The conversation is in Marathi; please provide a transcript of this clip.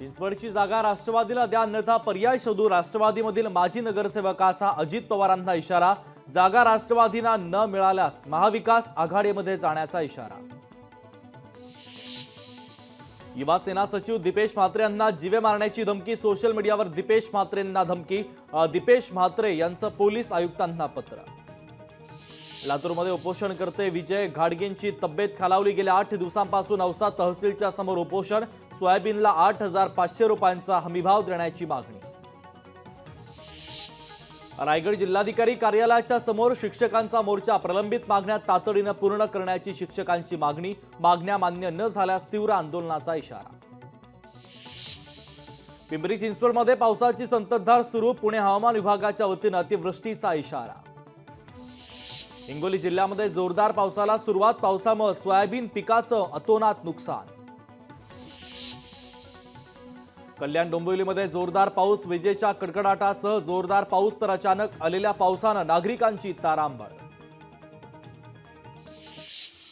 चिंचवडची जागा राष्ट्रवादीला द्या अन्यथा पर्याय शोधू, राष्ट्रवादीमधील माजी नगरसेवकाचा अजित पवारांना इशारा। जागा राष्ट्रवादीला न मिळाल्यास महाविकास आघाडीमध्ये जाण्याचा इशारा। युवा सेना सचिव दीपेश म्हात्रे यांना जीवे मारण्याची धमकी, सोशल मीडियावर दीपेश म्हात्रेंना धमकी। दीपेश म्हात्रे यांचं पोलीस आयुक्तांना पत्र। लातूरमध्ये उपोषणकर्ते विजय घाडगेंची तब्येत खालावली, गेल्या 8 दिवसांपासून औसा तहसीलच्या समोर उपोषण, सोयाबीनला 8,500 रुपयांचा हमीभाव देण्याची मागणी। रायगड जिल्हाधिकारी कार्यालयाच्या समोर शिक्षकांचा मोर्चा, प्रलंबित मागण्या तातडीने पूर्ण करण्याची शिक्षकांची मागणी, मागण्या मान्य न झाल्यास तीव्र आंदोलनाचा इशारा। पिंपरी चिंचवडमध्ये पावसाची संततधार सुरू, पुणे हवामान विभागाच्या वतीने अतिवृष्टीचा इशारा। हिंगोली जिल्ह्यामध्ये जोरदार पावसाला सुरुवात, पावसामुळे सोयाबीन पिकाचं अतोनात नुकसान। कल्याण डोंबिवलीमध्ये जोरदार पाऊस, विजेच्या कडकडाटासह जोरदार पाऊस, तर अचानक आलेल्या पावसानं नागरिकांची तारांबळ।